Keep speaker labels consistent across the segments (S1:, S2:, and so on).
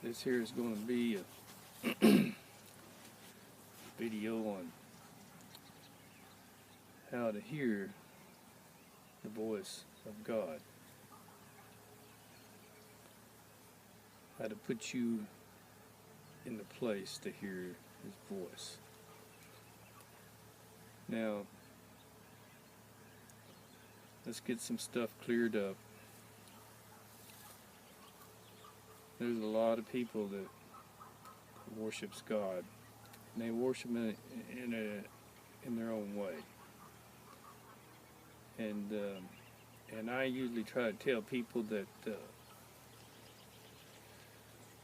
S1: This here is going to be a video on how to hear the voice of God. How to put you in the place to hear His voice. Now, let's get some stuff cleared up. There's a lot of people that worships God, and they worship Him in their own way. And I usually try to tell people that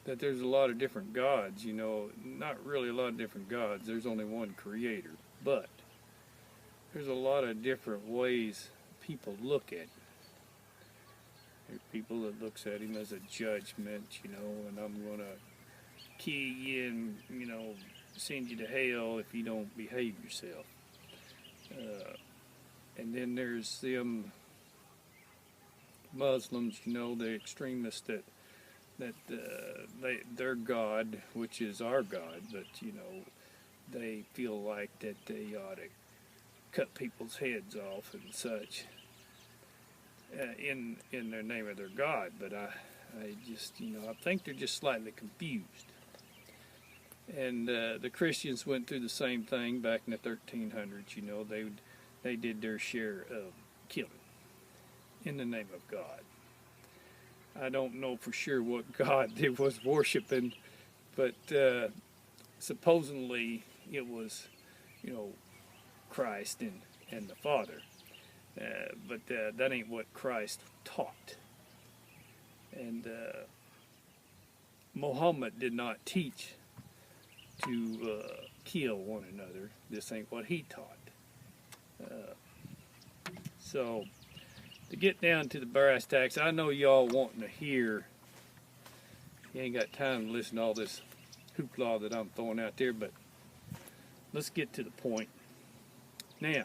S1: that there's a lot of different gods. You know, not really a lot of different gods. There's only one Creator, but there's a lot of different ways people look at Him. There's people that looks at Him as a judgment, you know, and I'm going to kill you and, you know, send you to hell if you don't behave yourself. And then there's them Muslims, you know, the extremists that their God, which is our God, but, you know, they feel like that they ought to cut people's heads off and such. In their name of their God, but I just, you know, I think they're just slightly confused. And the Christians went through the same thing back in the 1300s. You know, they did their share of killing in the name of God. I don't know for sure what God they was worshiping, but supposedly it was, you know, Christ and the Father. But that ain't what Christ taught. And Muhammad did not teach to kill one another. This ain't what he taught. So, to get down to the brass tacks, I know y'all wanting to hear, you ain't got time to listen to all this hoopla that I'm throwing out there, but let's get to the point. Now,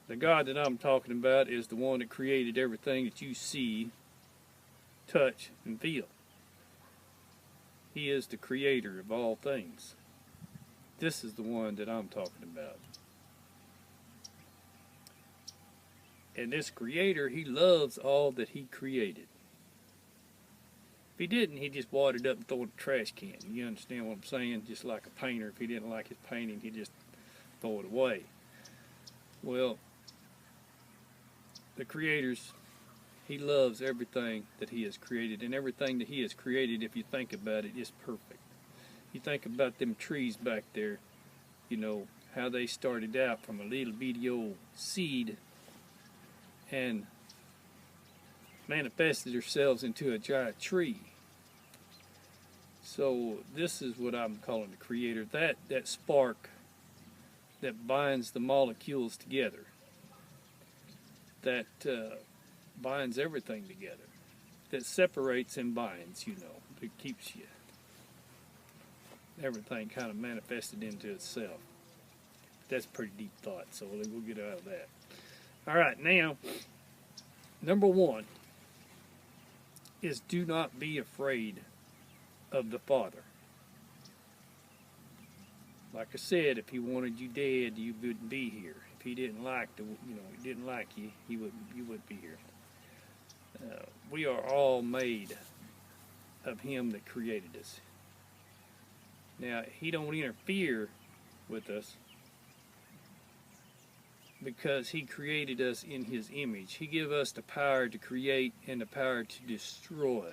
S1: the God that I'm talking about is the one that created everything that you see, touch, and feel. He is the creator of all things. This is the one that I'm talking about. And this creator, he loves all that he created. If he didn't, he'd just wad it up and throw it in the trash can. You understand what I'm saying? Just like a painter, if he didn't like his painting, he'd just throw it away. Well, the Creator's, He loves everything that He has created, and everything that He has created, if you think about it, is perfect. You think about them trees back there, you know, how they started out from a little bitty old seed and manifested themselves into a giant tree. So this is what I'm calling the Creator, that spark that binds the molecules together, that binds everything together, that separates and binds, you know, that keeps you, everything kind of manifested into itself. That's a pretty deep thought, so we'll get out of that. All right, now, number one is do not be afraid of the Father. Like I said, if He wanted you dead, you wouldn't be here. If He didn't like He didn't like you, you wouldn't be here. We are all made of Him that created us. Now, He don't interfere with us because He created us in His image. He gave us the power to create and the power to destroy.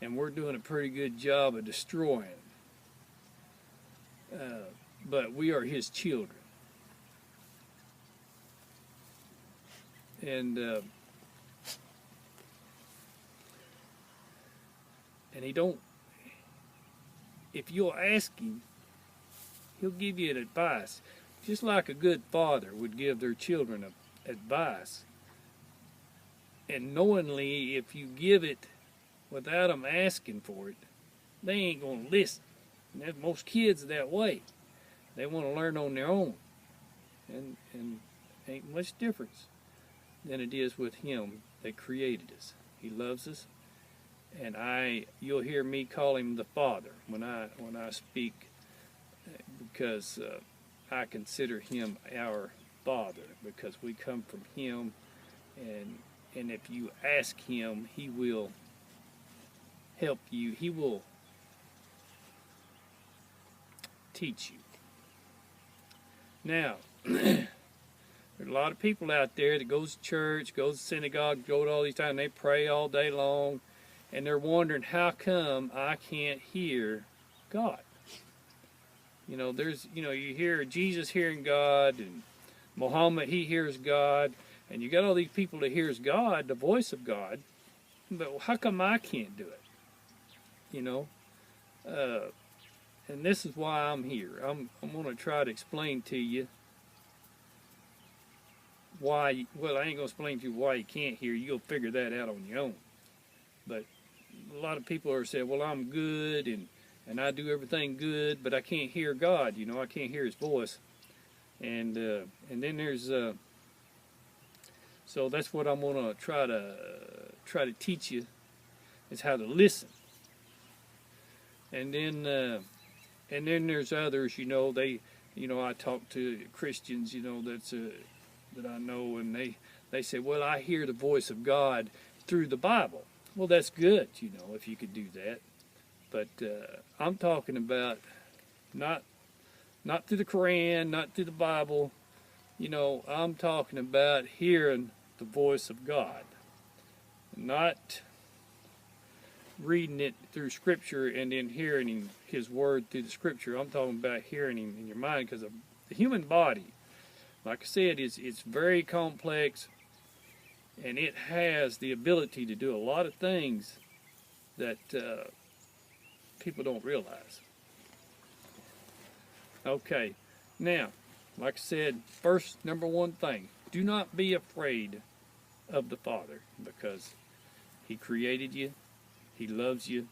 S1: And we're doing a pretty good job of destroying. But we are His children. And He don't, if you'll ask Him, He'll give you an advice. Just like a good father would give their children advice. And knowingly, if you give it without them asking for it, they ain't going to listen. And most kids are that way. They want to learn on their own. And ain't much difference than it is with Him that created us. He loves us, and you'll hear me call him the Father when I speak, because I consider him our Father, because we come from him, and if you ask him, he will help you. He will teach you. Now, there's a lot of people out there that goes to church, goes to synagogue, go to all these times, and they pray all day long, and they're wondering, how come I can't hear God? You know, you hear Jesus hearing God, and Muhammad, he hears God, and you got all these people that hears God, the voice of God, but how come I can't do it? You know, and this is why I'm here. I'm going to try to explain to you why. Well, I ain't going to explain to you why you can't hear. You'll figure that out on your own. But a lot of people are saying, well, I'm good, and I do everything good, but I can't hear God. You know, I can't hear his voice. And then there's so that's what I'm going to try to teach you, is how to listen. And then there's others, you know, I talk to Christians, you know, that I know, and they say, well, I hear the voice of God through the Bible. Well, that's good, you know, if you could do that. But I'm talking about not through the Quran, not through the Bible. You know, I'm talking about hearing the voice of God, not reading it through Scripture and then hearing his word through the Scripture. I'm talking about hearing him in your mind, because the human body, like I said, it's very complex, and it has the ability to do a lot of things that people don't realize. Okay, now, like I said, first, number one thing, do not be afraid of the Father, because he created you, he loves you,